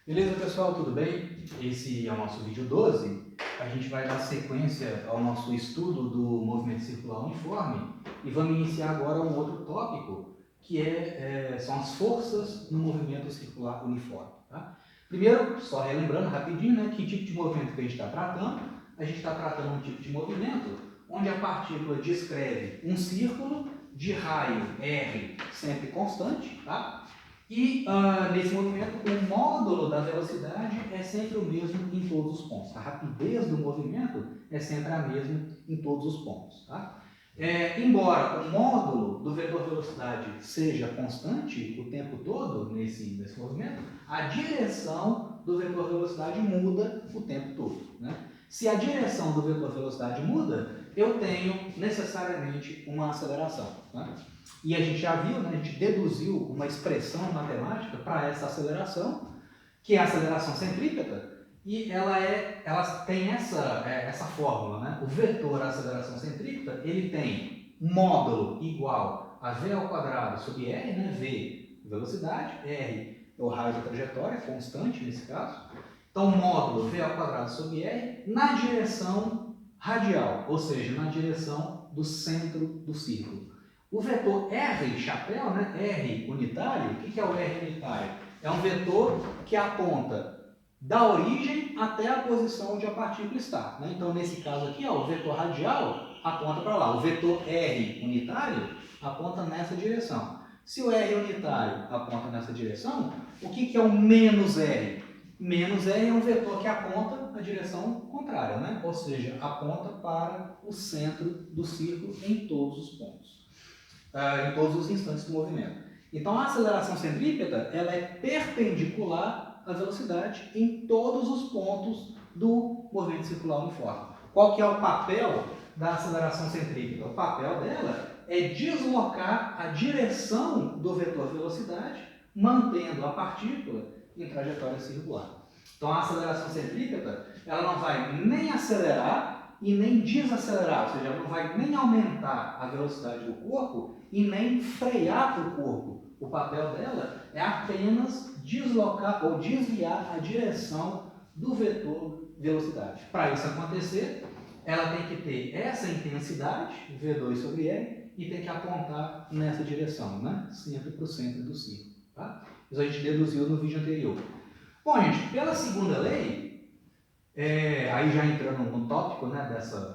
Beleza, pessoal? Tudo bem? Esse é o nosso vídeo 12. A gente vai dar sequência ao nosso estudo do movimento circular uniforme e vamos iniciar agora um outro tópico, que são as forças no movimento circular uniforme. Tá? Primeiro, só relembrando rapidinho, né, que tipo de movimento que a gente está tratando. A gente está tratando um tipo de movimento onde a partícula descreve um círculo de raio R sempre constante, tá? E nesse movimento, o módulo da velocidade é sempre o mesmo em todos os pontos. A rapidez do movimento é sempre a mesma em todos os pontos. Tá? Embora o módulo do vetor velocidade seja constante o tempo todo nesse movimento, a direção do vetor velocidade muda o tempo todo. Né? Se a direção do vetor velocidade muda, eu tenho necessariamente uma aceleração. Né? E a gente já viu, né, a gente deduziu uma expressão matemática para essa aceleração, que é a aceleração centrípeta, e ela tem essa fórmula, né? O vetor aceleração centrípeta, ele tem módulo igual a v ao quadrado sobre r, né? V, velocidade, r é o raio da trajetória, constante nesse caso. Então, módulo v ao quadrado sobre r na direção radial, ou seja, na direção do centro do círculo. O vetor R chapéu, né? R unitário, o que é o R unitário? É um vetor que aponta da origem até a posição onde a partícula está. Né? Então, nesse caso aqui, ó, o vetor radial aponta para lá. O vetor R unitário aponta nessa direção. Se o R unitário aponta nessa direção, o que é o menos R? Menos R é um vetor que aponta na direção contrária, né? Ou seja, aponta para o centro do círculo em todos os pontos. Em todos os instantes do movimento. Então, a aceleração centrípeta ela é perpendicular à velocidade em todos os pontos do movimento circular uniforme. Qual que é o papel da aceleração centrípeta? O papel dela é deslocar a direção do vetor velocidade, mantendo a partícula em trajetória circular. Então, a aceleração centrípeta ela não vai nem acelerar e nem desacelerar, ou seja, ela não vai nem aumentar a velocidade do corpo e nem frear para o corpo. O papel dela é apenas deslocar ou desviar a direção do vetor velocidade. Para isso acontecer, ela tem que ter essa intensidade, V2 sobre R, e tem que apontar nessa direção, né? Sempre para o centro do círculo. Tá? Isso a gente deduziu no vídeo anterior. Bom, gente, pela segunda lei, aí já entrando no tópico, né,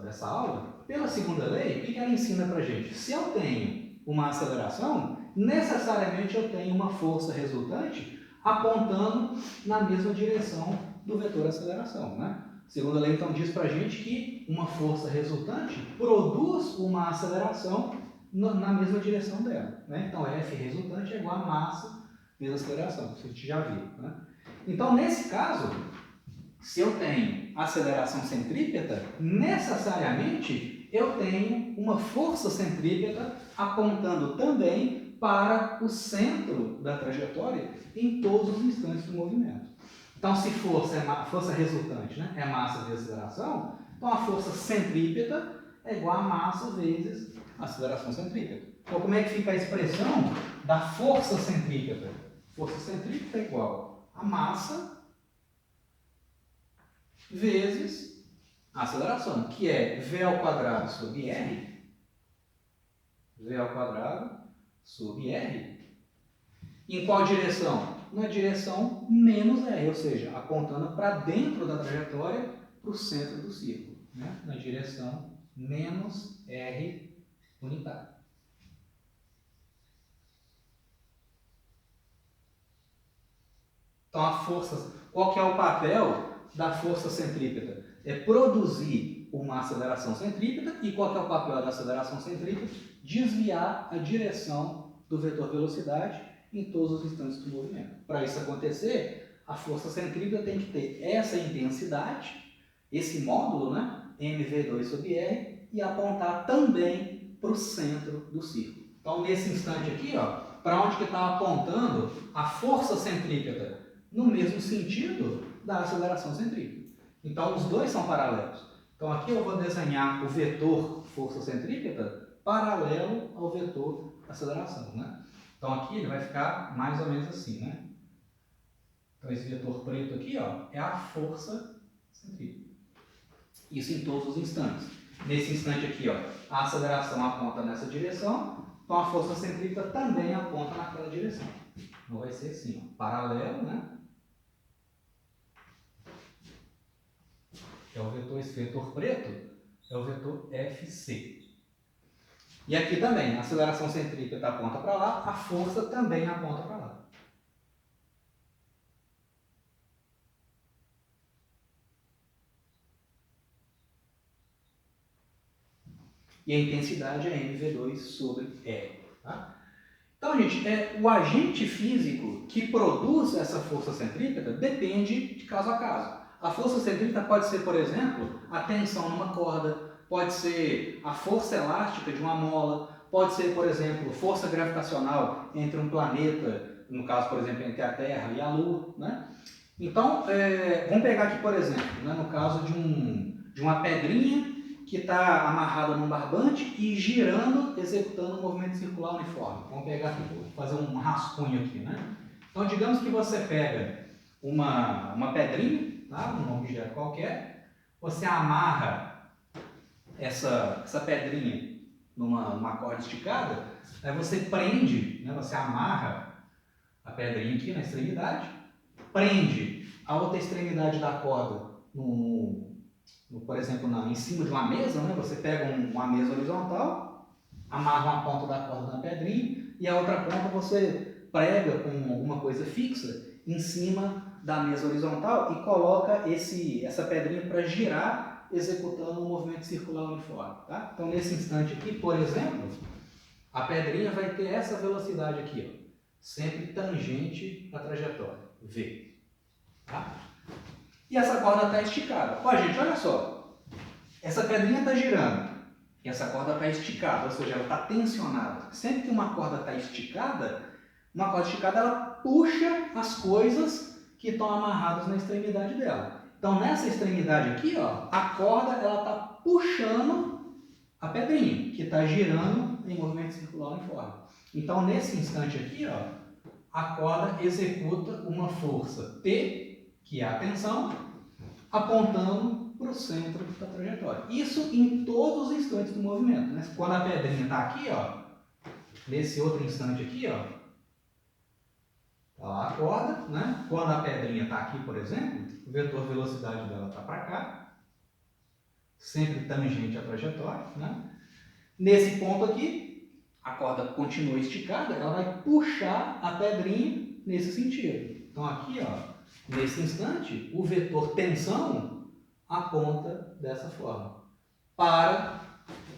dessa aula, pela segunda lei, o que ela ensina para a gente? Se eu tenho uma aceleração, necessariamente eu tenho uma força resultante apontando na mesma direção do vetor aceleração. Né? A segunda lei, então, diz para a gente que uma força resultante produz uma aceleração na mesma direção dela. Né? Então, F resultante é igual a massa vezes aceleração, isso a gente já viu. Né? Então, nesse caso, se eu tenho aceleração centrípeta, necessariamente eu tenho uma força centrípeta apontando também para o centro da trajetória em todos os instantes do movimento. Então, se força resultante, né, é massa vezes aceleração, então a força centrípeta é igual a massa vezes a aceleração centrípeta. Então, como é que fica a expressão da força centrípeta? Força centrípeta é igual a massa vezes a aceleração, que é v ao quadrado sobre r, v ao quadrado sobre r. Em qual direção? Na direção menos r, ou seja, apontando para dentro da trajetória, para o centro do círculo, né? Na direção menos r unitário. Então, qual que é o papel da força centrípeta? É produzir uma aceleração centrípeta. E qual que é o papel da aceleração centrípeta? Desviar a direção do vetor velocidade em todos os instantes do movimento. Para isso acontecer, a força centrípeta tem que ter essa intensidade, esse módulo, né? mv2 sobre r, e apontar também para o centro do círculo. Então, nesse instante aqui, para onde que está apontando a força centrípeta? No mesmo sentido da aceleração centrípeta. Então, os dois são paralelos. Então, aqui eu vou desenhar o vetor força centrípeta paralelo ao vetor aceleração. Né? Então, aqui ele vai ficar mais ou menos assim. Né? Então, esse vetor preto aqui, ó, é a força centrípeta. Isso em todos os instantes. Nesse instante aqui, ó, a aceleração aponta nessa direção, então a força centrípeta também aponta naquela direção. Então vai ser assim, ó, paralelo, né? É o vetor, esse vetor preto é o vetor FC. E aqui também, a aceleração centrípeta aponta para lá, a força também aponta para lá. E a intensidade é mv2 sobre R. Tá? Então, gente, o agente físico que produz essa força centrípeta depende de caso a caso. A força centrípeta pode ser, por exemplo, a tensão numa corda, pode ser a força elástica de uma mola, pode ser, por exemplo, força gravitacional entre um planeta, no caso, por exemplo, entre a Terra e a Lua. Né? Então, vamos pegar aqui, por exemplo, né, no caso de uma pedrinha que está amarrada num barbante e girando, executando um movimento circular uniforme. Vamos pegar aqui, vou fazer um rascunho aqui, né? Então, digamos que você pega uma pedrinha, tá? Um objeto qualquer, você amarra essa pedrinha numa corda esticada, aí você prende, né? Você amarra a pedrinha aqui na extremidade, prende a outra extremidade da corda por exemplo, em cima de uma mesa, né? Você pega uma mesa horizontal, amarra uma ponta da corda na pedrinha e a outra ponta você prega com alguma coisa fixa em cima da mesa horizontal e coloca essa pedrinha para girar, executando um movimento circular uniforme. Tá? Então, nesse instante aqui, por exemplo, a pedrinha vai ter essa velocidade aqui, ó, sempre tangente à trajetória, v. Tá? E essa corda está esticada. Ó, gente, olha só. Essa pedrinha está girando e essa corda está esticada, ou seja, ela está tensionada. Sempre que uma corda está esticada, ela puxa as coisas que estão amarradas na extremidade dela. Então, nessa extremidade aqui, ó, a corda está puxando a pedrinha, que está girando em movimento circular uniforme. Então, nesse instante aqui, ó, a corda executa uma força T, que é a tensão, apontando para o centro da trajetória. Isso em todos os instantes do movimento. Né? Quando a pedrinha está aqui, ó, nesse outro instante aqui, ó, tá lá a corda, né? Quando a pedrinha está aqui, por exemplo, o vetor velocidade dela está para cá, sempre tangente à trajetória. Né? Nesse ponto aqui, a corda continua esticada, ela vai puxar a pedrinha nesse sentido. Então aqui, ó, nesse instante, o vetor tensão aponta dessa forma, para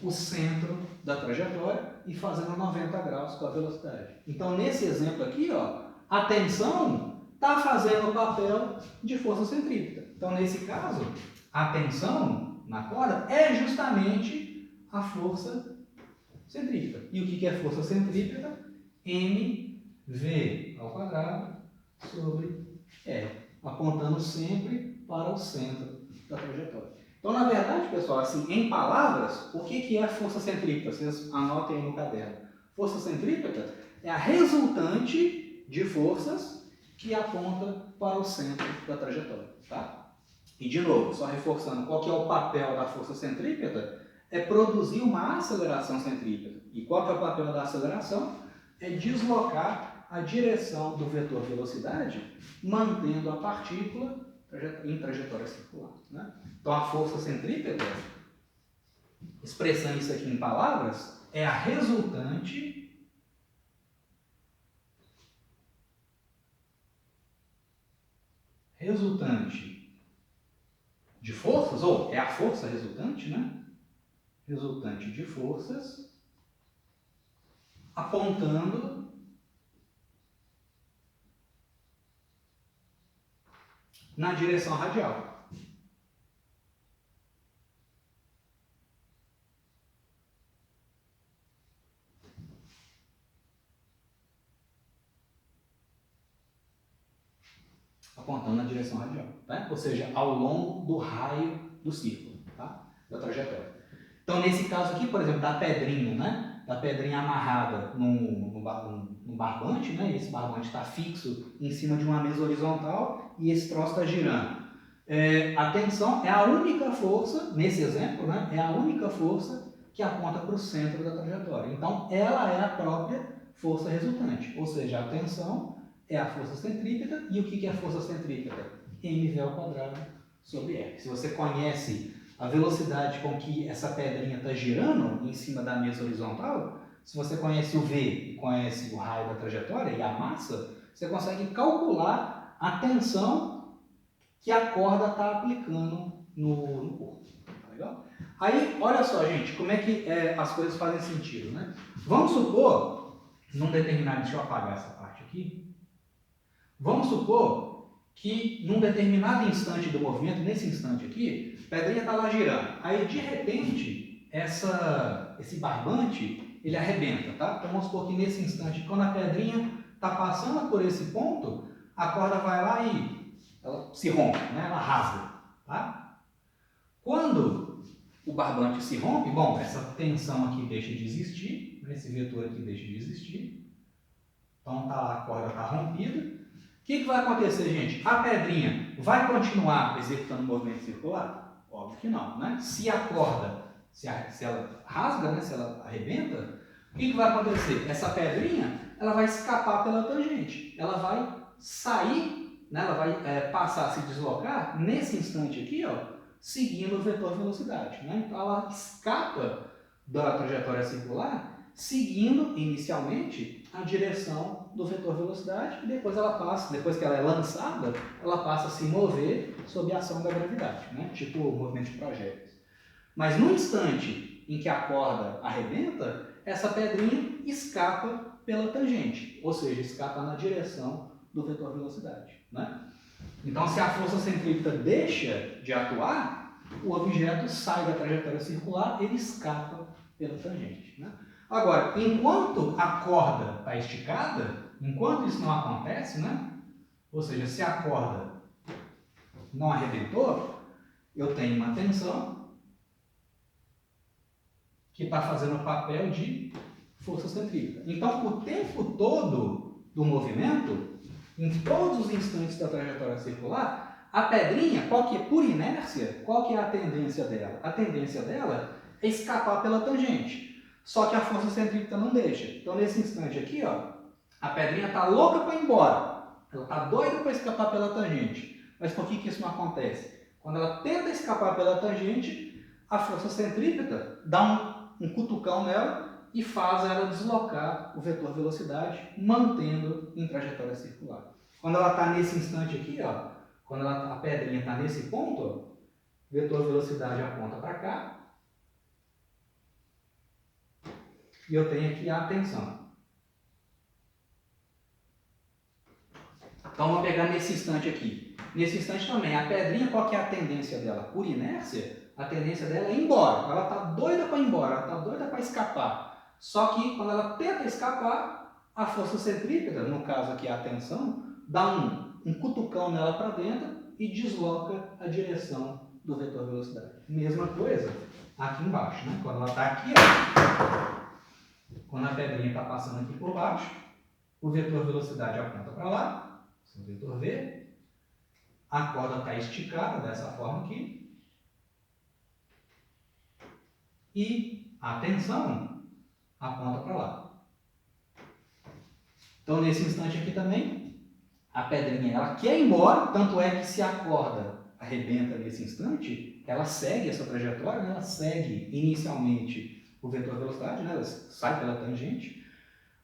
o centro da trajetória e fazendo 90 graus com a velocidade. Então, nesse exemplo aqui, ó, a tensão está fazendo o papel de força centrípeta. Então, nesse caso, a tensão na corda é justamente a força centrípeta. E o que é força centrípeta? mv ao quadrado sobre R, apontando sempre para o centro da trajetória. Então, na verdade, pessoal, assim, em palavras, o que é a força centrípeta? Vocês anotem aí no caderno. Força centrípeta é a resultante de forças que aponta para o centro da trajetória. Tá? E, de novo, só reforçando, qual que é o papel da força centrípeta? É produzir uma aceleração centrípeta. E qual que é o papel da aceleração? É deslocar a direção do vetor velocidade, mantendo a partícula em trajetória circular. Né? Então, a força centrípeta, expressando isso aqui em palavras, é a resultante de forças, ou é a força resultante, né? Resultante de forças apontando na direção radial. Apontando na direção radial, tá? Ou seja, ao longo do raio do círculo, tá? Da trajetória. Então, nesse caso aqui, por exemplo, da pedrinha, né? da pedrinha amarrada num barbante, né? E esse barbante está fixo em cima de uma mesa horizontal e esse troço está girando. A tensão é a única força, nesse exemplo, né? É a única força que aponta para o centro da trajetória. Então, ela é a própria força resultante, ou seja, a tensão é a força centrípeta. E o que é a força centrípeta? mv ao quadrado sobre r. Se você conhece a velocidade com que essa pedrinha está girando em cima da mesa horizontal, se você conhece o v e conhece o raio da trajetória e a massa, você consegue calcular a tensão que a corda está aplicando no corpo. Tá legal? Aí, olha só, gente, como é que as coisas fazem sentido, né? Vamos supor, num determinado... Deixa eu apagar essa parte aqui. Vamos supor que num determinado instante do movimento, nesse instante aqui, a pedrinha está lá girando. Aí, de repente, esse barbante, ele arrebenta, tá? Então, vamos supor que nesse instante, quando a pedrinha está passando por esse ponto, a corda vai lá e ela se rompe, né? Ela rasga, tá? Quando o barbante se rompe, bom, essa tensão aqui deixa de existir, esse vetor aqui deixa de existir. Então, tá lá, a corda está rompida. O que vai acontecer, gente? A pedrinha vai continuar executando o movimento circular? Óbvio que não, né? Se a corda, se ela rasga, né? Se ela arrebenta, o que vai acontecer? Essa pedrinha, ela vai escapar pela tangente. Ela vai sair, né? Ela vai passar a se deslocar nesse instante aqui, ó, seguindo o vetor velocidade, né? Então, ela escapa da trajetória circular, seguindo, inicialmente, a direção do vetor velocidade, e depois ela passa, depois que ela é lançada, ela passa a se mover sob a ação da gravidade, né? Tipo o movimento de projéteis. Mas no instante em que a corda arrebenta, essa pedrinha escapa pela tangente, ou seja, escapa na direção do vetor velocidade, né? Então, se a força centrípeta deixa de atuar, o objeto sai da trajetória circular, ele escapa pela tangente, né? Agora, enquanto a corda está esticada, enquanto isso não acontece, né? Ou seja, se a corda não arrebentou, eu tenho uma tensão que está fazendo o papel de força centrípeta. Então, o tempo todo do movimento, em todos os instantes da trajetória circular, a pedrinha, por inércia, qual que é a tendência dela? A tendência dela é escapar pela tangente. Só que a força centrípeta não deixa. Então, nesse instante aqui, ó, a pedrinha está louca para ir embora. Ela está doida para escapar pela tangente. Mas por que isso não acontece? Quando ela tenta escapar pela tangente, a força centrípeta dá um cutucão nela e faz ela deslocar o vetor velocidade, mantendo em trajetória circular. Quando ela está nesse instante aqui, ó, quando a pedrinha está nesse ponto, ó, o vetor velocidade aponta para cá, e eu tenho aqui a tensão. Então, vamos pegar nesse instante aqui. Nesse instante também, a pedrinha, qual que é a tendência dela? Por inércia, a tendência dela é ir embora. Ela está doida para ir embora, ela está doida para escapar. Só que, quando ela tenta escapar, a força centrípeta, no caso aqui a tensão, dá um cutucão nela para dentro e desloca a direção do vetor velocidade. Mesma coisa aqui embaixo, né? Quando ela está aqui, ó, quando a pedrinha está passando aqui por baixo, o vetor velocidade aponta para lá, o vetor V, a corda está esticada dessa forma aqui, e a tensão aponta para lá. Então, nesse instante aqui também, a pedrinha ela quer ir embora, tanto é que se a corda arrebenta nesse instante, ela segue essa trajetória, né? Ela segue inicialmente o vetor velocidade, né? Ela sai pela tangente,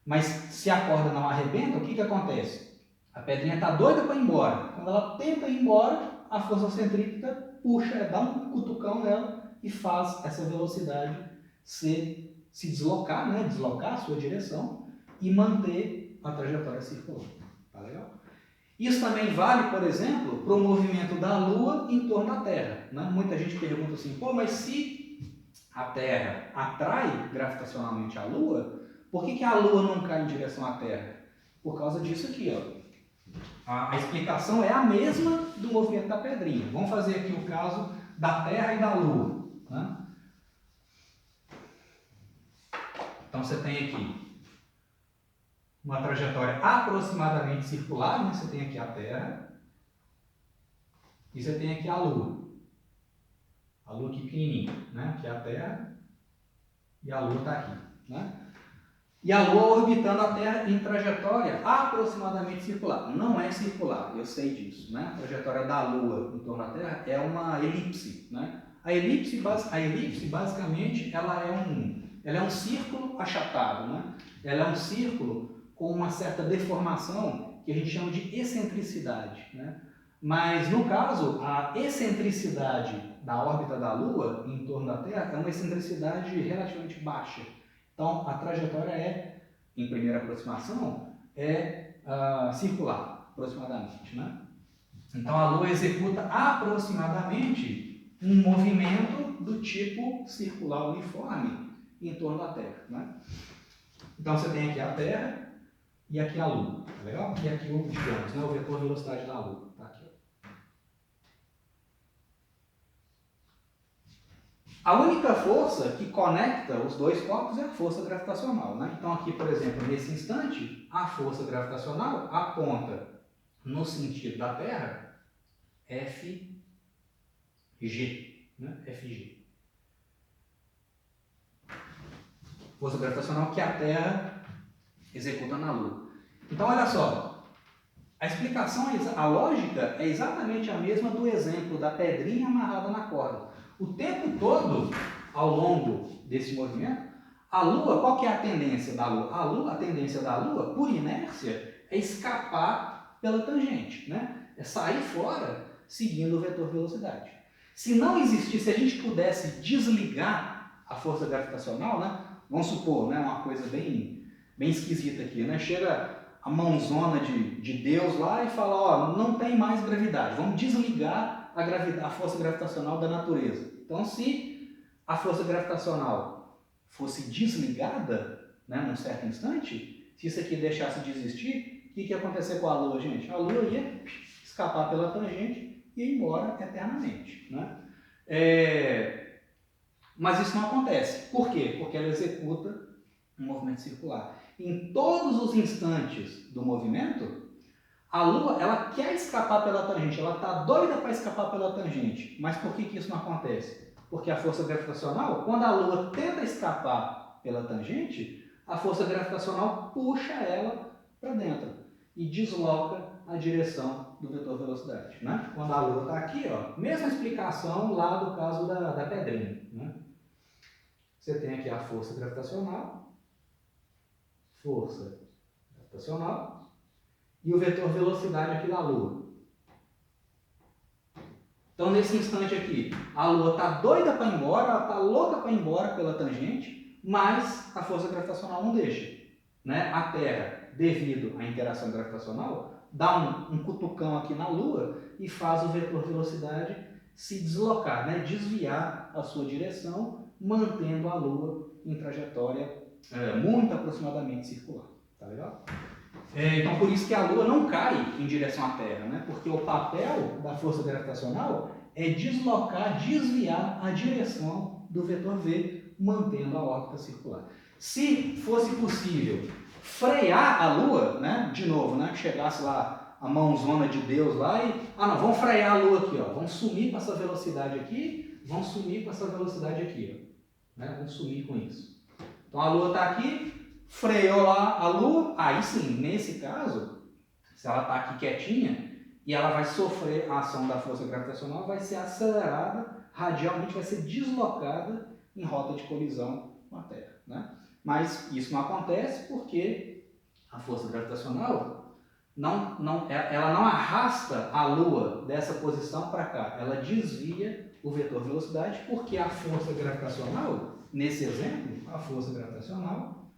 mas se a corda não arrebenta, o que acontece? A pedrinha está doida para ir embora. Quando ela tenta ir embora, a força centrípeta puxa, dá um cutucão nela e faz essa velocidade se deslocar, né? Deslocar a sua direção e manter a trajetória circular. Tá legal? Isso também vale, por exemplo, para o movimento da Lua em torno da Terra, né? Muita gente pergunta assim, pô, mas se a Terra atrai gravitacionalmente a Lua, por que a Lua não cai em direção à Terra? Por causa disso aqui, ó. A explicação é a mesma do movimento da pedrinha. Vamos fazer aqui o caso da Terra e da Lua, né? Então, Então você tem aqui uma trajetória aproximadamente circular, né? Você tem aqui a Terra e você tem aqui a Lua. A Lua aqui pequenininha, né? Aqui é a Terra e a Lua está aqui, né? E a Lua orbitando a Terra em trajetória aproximadamente circular. Não é circular, eu sei disso, né? A trajetória da Lua em torno da Terra é uma elipse, né? A elipse basicamente ela é um círculo achatado, né? Ela é um círculo com uma certa deformação que a gente chama de excentricidade, né? Mas no caso, a excentricidade da órbita da Lua em torno da Terra é uma excentricidade relativamente baixa. Então, a trajetória em primeira aproximação, circular, aproximadamente, né? Então, a Lua executa aproximadamente um movimento do tipo circular uniforme em torno da Terra, né? Então, você tem aqui a Terra e aqui a Lua, tá legal? E aqui o vetor velocidade da Lua, tá aqui, ó. A única força que conecta os dois corpos é a força gravitacional, né? Então aqui, por exemplo, nesse instante, a força gravitacional aponta no sentido da Terra FG, né? FG. Força gravitacional que a Terra executa na Lua. Então olha só, a explicação, a lógica é exatamente a mesma do exemplo da pedrinha amarrada na corda. O tempo todo, ao longo desse movimento, a Lua, qual que é a tendência da Lua? A tendência da Lua, por inércia, é escapar pela tangente, né? É sair fora seguindo o vetor velocidade. Se não existisse, se a gente pudesse desligar a força gravitacional, né? Vamos supor, né? Uma coisa bem esquisita aqui, né? Chega a mãozona de Deus lá e fala, ó, não tem mais gravidade, vamos desligar a força gravitacional da natureza. Então, se a força gravitacional fosse desligada, né, num certo instante, se isso aqui deixasse de existir, o que ia acontecer com a Lua, gente? A Lua ia escapar pela tangente e ir embora eternamente, né? Mas isso não acontece. Por quê? Porque ela executa um movimento circular. Em todos os instantes do movimento, a Lua, ela quer escapar pela tangente, ela está doida para escapar pela tangente. Mas por que isso não acontece? Porque a força gravitacional, quando a Lua tenta escapar pela tangente, a força gravitacional puxa ela para dentro e desloca a direção do vetor velocidade, né? Quando a Lua está aqui, ó, mesma explicação lá do caso da pedrinha, né? Você tem aqui a força gravitacional, e o vetor velocidade aqui da Lua. Então, nesse instante aqui, a Lua está doida para ir embora, ela está louca para ir embora pela tangente, mas a força gravitacional não deixa, né? A Terra, devido à interação gravitacional, dá um cutucão aqui na Lua e faz o vetor velocidade se deslocar, né? Desviar a sua direção, mantendo a Lua em trajetória muito aproximadamente circular. Tá legal? Então, por isso que a Lua não cai em direção à Terra, né? Porque o papel da força gravitacional é desviar a direção do vetor V, mantendo a órbita circular. Se fosse possível frear a Lua, né? De novo, né? Chegasse lá a mãozona de Deus lá e... não, vamos frear a Lua aqui, ó. Vamos sumir com essa velocidade aqui, vamos sumir com essa velocidade aqui, ó. Né? Vamos sumir com isso. Então, a Lua está aqui, freou lá a Lua, aí sim, nesse caso, se ela está aqui quietinha e ela vai sofrer a ação da força gravitacional, vai ser acelerada, radialmente vai ser deslocada em rota de colisão com a Terra, né? Mas isso não acontece porque a força gravitacional ela não arrasta a Lua dessa posição para cá, ela desvia o vetor velocidade, porque a força gravitacional, nesse exemplo, a força gravitacional,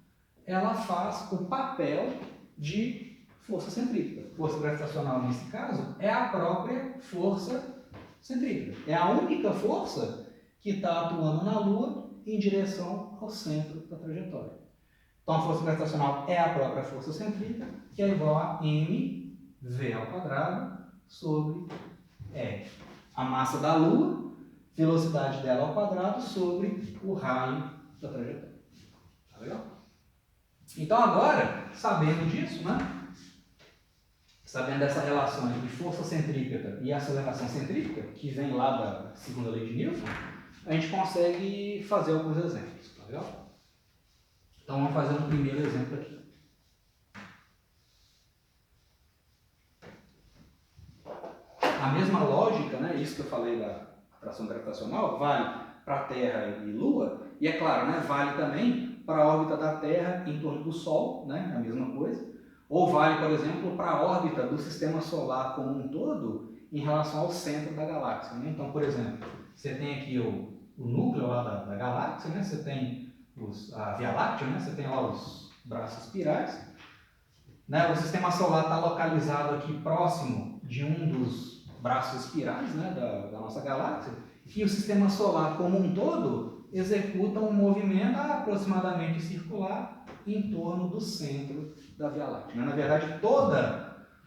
ela faz o papel de força centrípeta. Força gravitacional, nesse caso, é a própria força centrípeta. É a única força que está atuando na Lua em direção ao centro da trajetória. Então, a força gravitacional é a própria força centrípeta, que é igual a mv ao quadrado sobre R. A massa da Lua, velocidade dela ao quadrado sobre o raio da trajetória. Tá legal? Então agora, sabendo disso, né? Sabendo dessa relação entre força centrípeta e aceleração centrípeta, que vem lá da segunda lei de Newton, a gente consegue fazer alguns exemplos, tá legal? Então vamos fazer um primeiro exemplo aqui. A mesma lógica, né, isso que eu falei da atração gravitacional, vale para a Terra e Lua, e é claro, né, vale também para a órbita da Terra em torno do Sol, né, a mesma coisa, ou vale, por exemplo, para a órbita do Sistema Solar como um todo em relação ao centro da galáxia. Né? Então, por exemplo, você tem aqui o núcleo lá da galáxia, né, você tem a Via Láctea, né, você tem lá os braços espirais, né, o Sistema Solar está localizado aqui próximo de um dos braços espirais, né, da nossa galáxia, e o Sistema Solar como um todo executa um movimento aproximadamente circular em torno do centro da Via Láctea. Na verdade,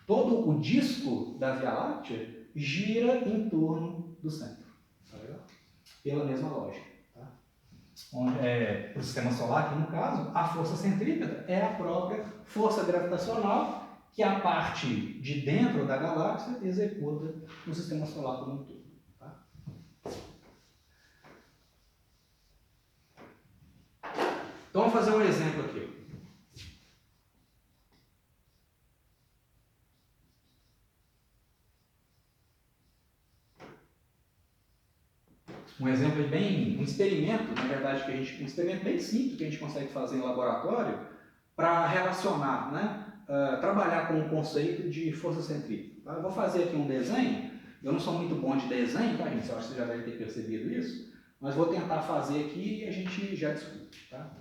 todo o disco da Via Láctea gira em torno do centro, tá legal? Pela mesma lógica. Tá? Para o Sistema Solar, aqui no caso, a força centrípeta é a própria força gravitacional que a parte de dentro da galáxia executa no Sistema Solar como um todo. Tá? Então, vamos fazer um exemplo aqui. Um exemplo bem, um experimento, na verdade, um experimento bem simples que a gente consegue fazer em laboratório para relacionar, né? Trabalhar com o conceito de força centrípeta. Tá? Eu vou fazer aqui um desenho. Eu não sou muito bom de desenho, tá, gente? Eu acho que você já deve ter percebido isso. Mas vou tentar fazer aqui e a gente já discute. Tá?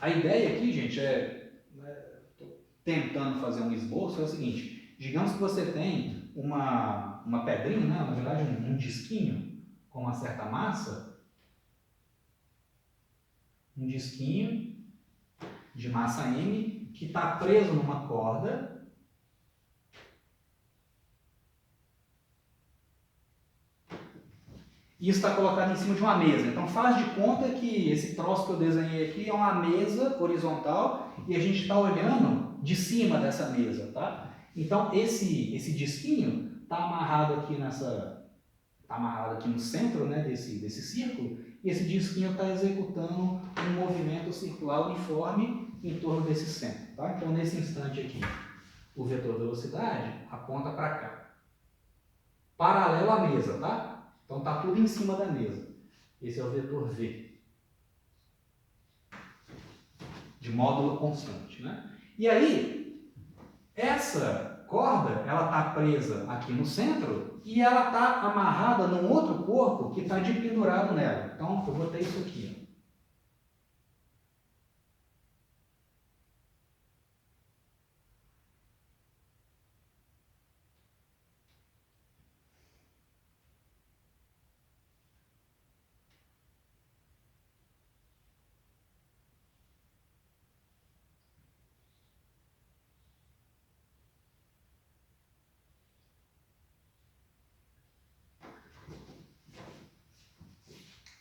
A ideia aqui, gente, tentando fazer um esboço, é o seguinte: digamos que você tem uma pedrinha, né? Na verdade um disquinho com uma certa massa, um disquinho de massa M que está preso numa corda. E isso está colocado em cima de uma mesa. Então faz de conta que esse troço que eu desenhei aqui é uma mesa horizontal e a gente está olhando de cima dessa mesa, tá? Então esse disquinho está amarrado aqui no centro, né, desse círculo, e esse disquinho está executando um movimento circular uniforme em torno desse centro, tá? Então nesse instante aqui, o vetor velocidade aponta para cá, paralelo à mesa, tá? Então está tudo em cima da mesa. Esse é o vetor V. De módulo constante. Né? E aí, essa corda, ela está presa aqui no centro e ela está amarrada num outro corpo que está pendurado nela. Então, eu botei isso aqui.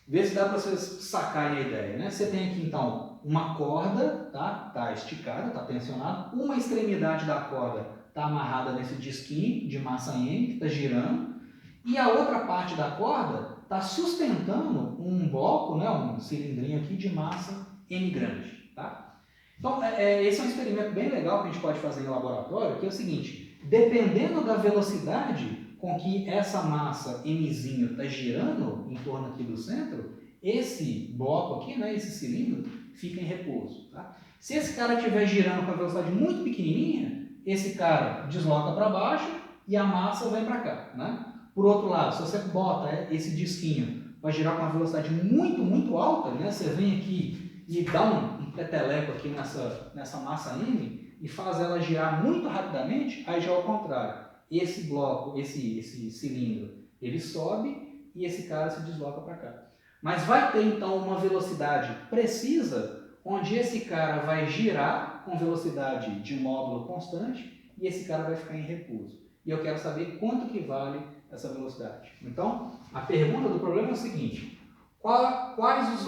Vê se dá para vocês sacarem a ideia, né? Você tem aqui, então, uma corda, tá esticada, tá tensionada. Uma extremidade da corda está amarrada nesse disquinho de massa M, que está girando. E a outra parte da corda está sustentando um bloco, né, um cilindrinho aqui de massa M grande, tá? Então, esse é um experimento bem legal que a gente pode fazer em laboratório, que é o seguinte: dependendo da velocidade com que essa massa Mzinho está girando em torno aqui do centro, esse bloco aqui, né, esse cilindro, fica em repouso. Tá? Se esse cara estiver girando com a velocidade muito pequenininha, esse cara desloca para baixo e a massa vem para cá. Né? Por outro lado, se você bota esse disquinho para girar com uma velocidade muito, muito alta, né, você vem aqui e dá um peteleco aqui nessa massa M e faz ela girar muito rapidamente, aí já é o contrário. Esse bloco, esse cilindro, ele sobe e esse cara se desloca para cá. Mas vai ter então uma velocidade precisa, onde esse cara vai girar com velocidade de módulo constante e esse cara vai ficar em repouso. E eu quero saber quanto que vale essa velocidade. Então, a pergunta do problema é o seguinte: quais os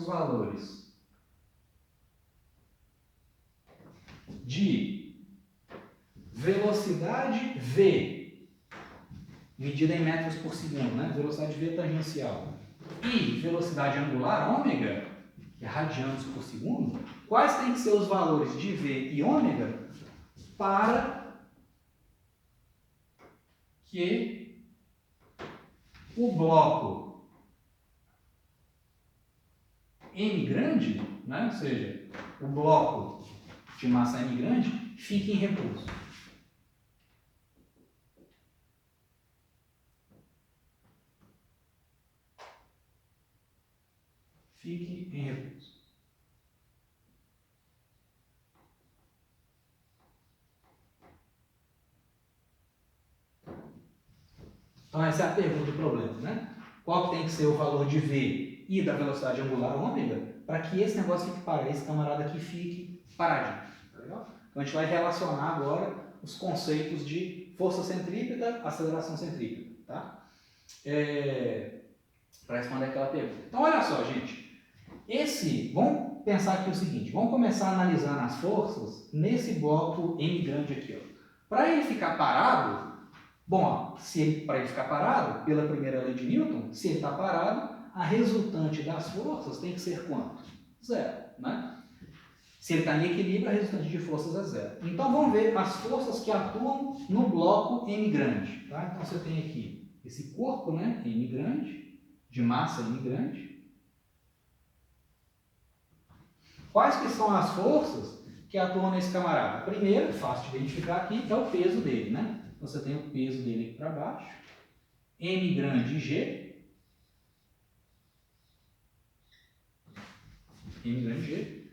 valores de velocidade V, medida em metros por segundo, né? Velocidade V tangencial, e velocidade angular, ômega, que é radianos por segundo, quais têm que ser os valores de V e ômega para que o bloco M grande, né? Ou seja, o bloco de massa M grande, fique em repouso. Fique em repouso. Então essa é a pergunta do problema, né? Qual que tem que ser o valor de V e da velocidade angular ômega para que esse negócio fique parado, esse camarada aqui fique paradinho. Tá legal? Então a gente vai relacionar agora os conceitos de força centrípeta, aceleração centrípeta, tá? Para responder aquela pergunta. Então olha só, gente. Vamos pensar aqui o seguinte, vamos começar analisando as forças nesse bloco M grande aqui. Para ele ficar parado, bom, para ele ficar parado, pela primeira lei de Newton, se ele está parado, a resultante das forças tem que ser quanto? Zero, né? Se ele está em equilíbrio, a resultante de forças é zero. Então vamos ver as forças que atuam no bloco M grande. Tá? Então você tem aqui esse corpo, né, M grande, de massa M grande. Quais que são as forças que atuam nesse camarada? Primeiro, fácil de identificar aqui, é o peso dele, né? Então, você tem o peso dele aqui para baixo, M grande G, M grande G.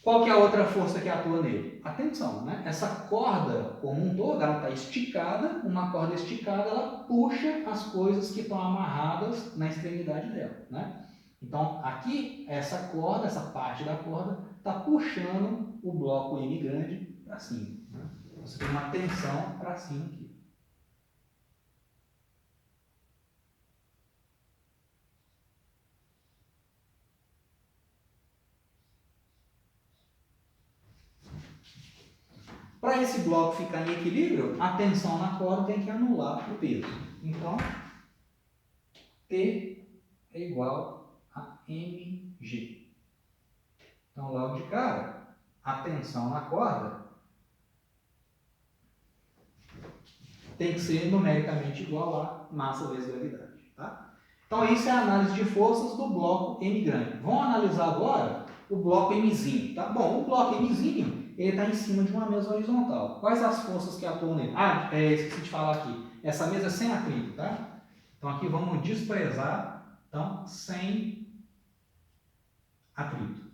Qual que é a outra força que atua nele? A tensão, né? Essa corda como um todo, ela está esticada, uma corda esticada, ela puxa as coisas que estão amarradas na extremidade dela, né? Então, aqui, essa corda, essa parte da corda, está puxando o bloco M grande para cima. Né? Você tem uma tensão para cima aqui. Para esse bloco ficar em equilíbrio, a tensão na corda tem que anular o peso. Então, T é igual a mg. Então, logo de cara, a tensão na corda tem que ser numericamente igual a massa vezes gravidade. Tá? Então, isso é a análise de forças do bloco M grande. Vamos analisar agora o bloco Mzinho. Tá? Bom, o bloco Mzinho ele está em cima de uma mesa horizontal. Quais as forças que atuam nele? Esqueci de falar aqui. Essa mesa é sem atrito, tá? Então, aqui vamos desprezar. Então, sem atrito.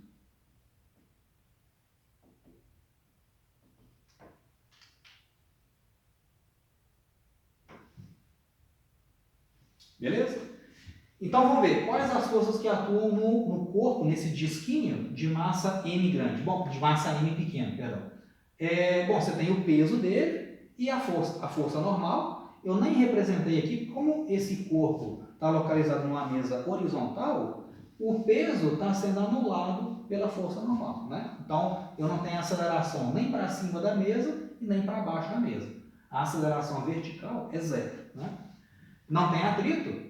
Beleza? Então, vamos ver. Quais as forças que atuam no corpo, nesse disquinho de massa M grande? Bom, de massa M pequena, perdão. Bom, você tem o peso dele e a força normal. Eu nem representei aqui, como esse corpo está localizado numa mesa horizontal, o peso está sendo anulado pela força normal, né? Então, eu não tenho aceleração nem para cima da mesa e nem para baixo da mesa. A aceleração vertical é zero, né? Não tem atrito.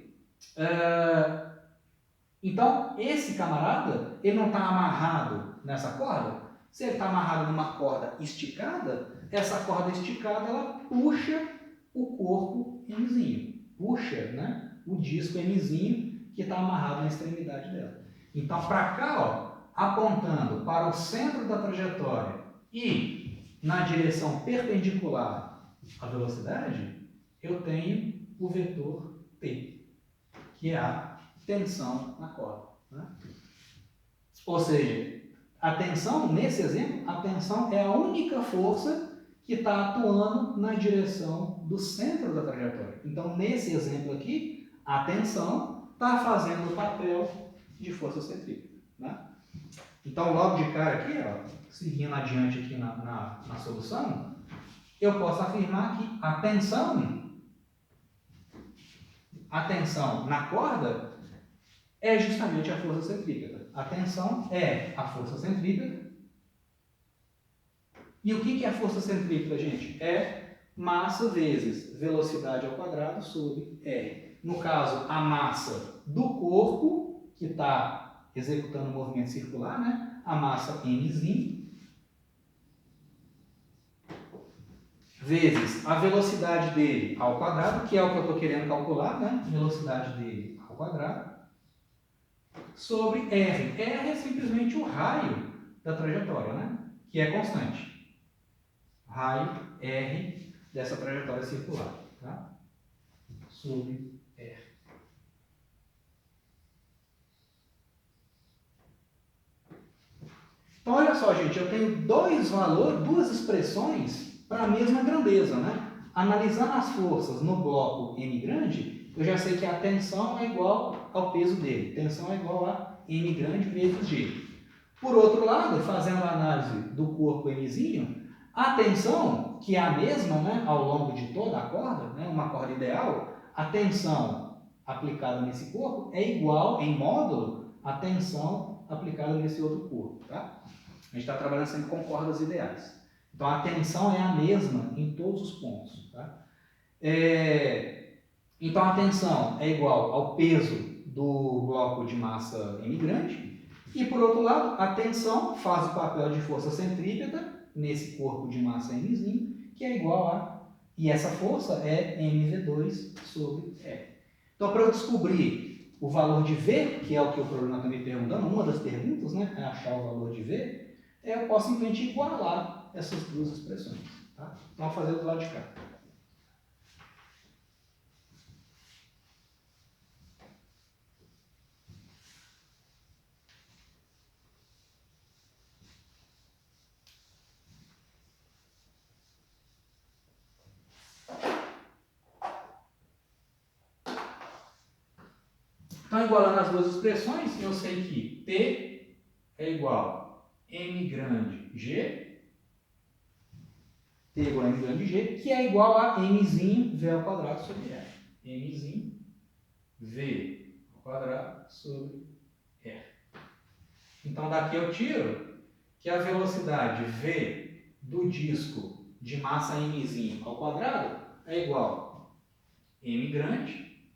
Então, esse camarada, ele não está amarrado nessa corda. Se ele está amarrado numa corda esticada, essa corda esticada, ela puxa o corpo Mzinho. Puxa, né? o disco Mzinho que está amarrado na extremidade dela. Então, para cá, ó, apontando para o centro da trajetória e na direção perpendicular à velocidade, eu tenho o vetor T, que é a tensão na corda. Né? Ou seja, a tensão, nesse exemplo, a tensão é a única força que está atuando na direção do centro da trajetória. Então, nesse exemplo aqui, a tensão está fazendo o papel de força centrípeta. Né? Então, logo de cara aqui, ó, seguindo adiante aqui na solução, eu posso afirmar que a tensão na corda é justamente a força centrípeta. A tensão é a força centrípeta. E o que é a força centrípeta, gente? É massa vezes velocidade ao quadrado sobre R. No caso, a massa do corpo, que está executando o movimento circular, né? A massa mzinho, vezes a velocidade dele ao quadrado, que é o que eu estou querendo calcular, né? Velocidade dele ao quadrado, sobre R. R é simplesmente o raio da trajetória, né? Que é constante. Raio R dessa trajetória circular, tá? Sobre R. Então, olha só, gente, eu tenho duas expressões para a mesma grandeza, né? Analisando as forças no bloco M grande, eu já sei que a tensão é igual ao peso dele. Tensão é igual a M grande vezes G. Por outro lado, fazendo a análise do corpo Mzinho, a tensão, que é a mesma, né, ao longo de toda a corda, né, uma corda ideal, a tensão aplicada nesse corpo é igual, em módulo, à tensão aplicada nesse outro corpo. Tá? A gente está trabalhando sempre com cordas ideais. Então, a tensão é a mesma em todos os pontos. Tá? Então, a tensão é igual ao peso do bloco de massa M grande. E, por outro lado, a tensão faz o papel de força centrípeta nesse corpo de massa Mzinho, que é igual a... E essa força é mv2 sobre R. Então, para eu descobrir o valor de V, que é o que o problema está me perguntando, uma das perguntas, né, é achar o valor de V, eu posso simplesmente igualar essas duas expressões. Tá? Então, vou fazer do lado de cá. Então, igualando as duas expressões, eu sei que T é igual a M grande G, T é igual a M grande G, que é igual a Mzinho V ao quadrado sobre R. Mzinho V ao quadrado sobre R. Então, daqui eu tiro que a velocidade V do disco de massa Mzinho ao quadrado é igual a M grande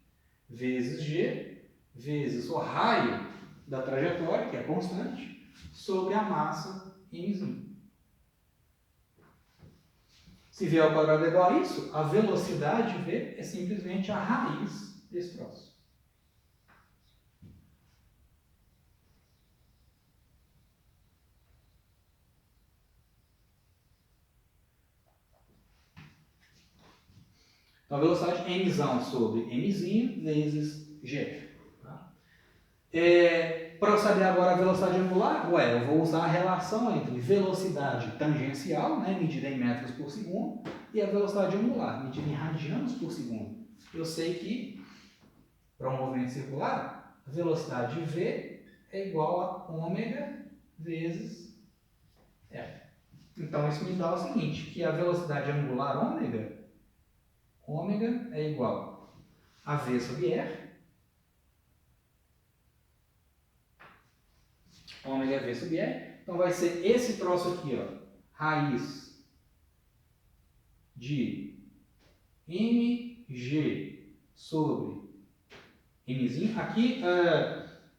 vezes G vezes o raio da trajetória, que é constante, sobre a massa Mzinho. Se V ao quadrado é igual a isso, a velocidade V é simplesmente a raiz desse troço. Então, a velocidade Mzão sobre Mzinho vezes G. Tá? Para eu saber agora a velocidade angular, eu vou usar a relação entre velocidade tangencial, né, medida em metros por segundo, e a velocidade angular, medida em radianos por segundo. Eu sei que, para um movimento circular, a velocidade V é igual a ômega vezes R. Então, isso me dá o seguinte, que a velocidade angular ômega é igual a V sobre R, ômega é V sobre R, então vai ser esse troço aqui, ó, raiz de mg sobre mzinho. Aqui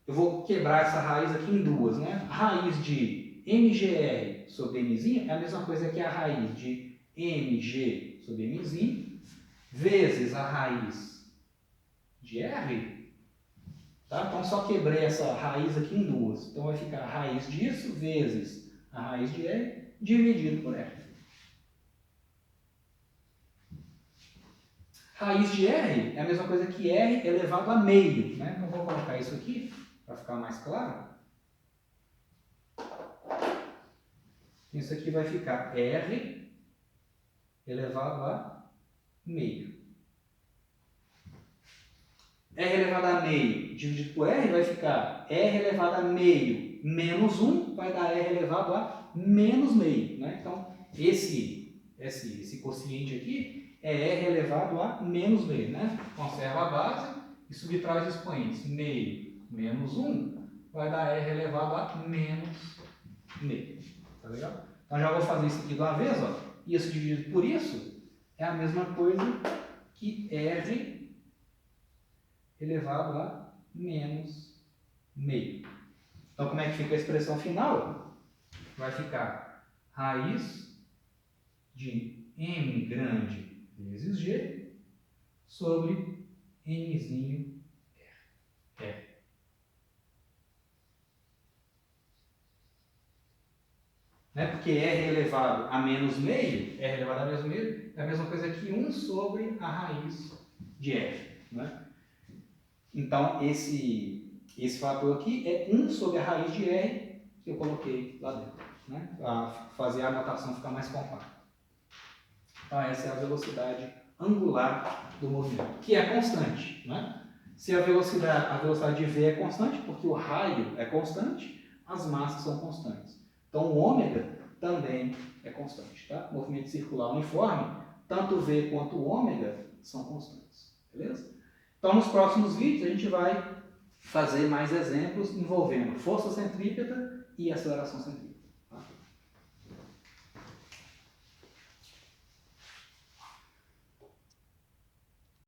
eu vou quebrar essa raiz aqui em duas, né? Raiz de mgr sobre mzinho é a mesma coisa que a raiz de mg sobre mzinho vezes a raiz de R, tá? Então só quebrei essa raiz aqui em duas. Então vai ficar a raiz disso vezes a raiz de R dividido por R. Raiz de R é a mesma coisa que R elevado a meio, né? Então vou colocar isso aqui para ficar mais claro. Isso aqui vai ficar R elevado a meio. R elevado a meio dividido por R vai ficar R elevado a meio menos 1 vai dar R elevado a menos meio, né? Então, esse quociente aqui é R elevado a menos meio, né? Conserva a base e subtrai os expoentes. Meio menos 1 vai dar R elevado a menos meio. Tá legal? Então, já vou fazer isso aqui de uma vez, ó. Isso dividido por isso é a mesma coisa que R elevado a menos meio. Então, como é que fica a expressão final? Vai ficar raiz de m grande vezes g sobre mzinho r. Né? Porque r elevado a menos meio, r elevado a menos meio, é a mesma coisa que 1 sobre a raiz de r. Né? Então, esse fator aqui é 1 sobre a raiz de R que eu coloquei lá dentro, né? Para fazer a anotação ficar mais compacta. Então, essa é a velocidade angular do movimento, que é constante. Né? Se a velocidade de V é constante, porque o raio é constante, as massas são constantes. Então, o ômega também é constante. Tá? Movimento circular uniforme, tanto o V quanto o ômega são constantes. Beleza? Então, nos próximos vídeos, a gente vai fazer mais exemplos envolvendo força centrípeta e aceleração centrípeta.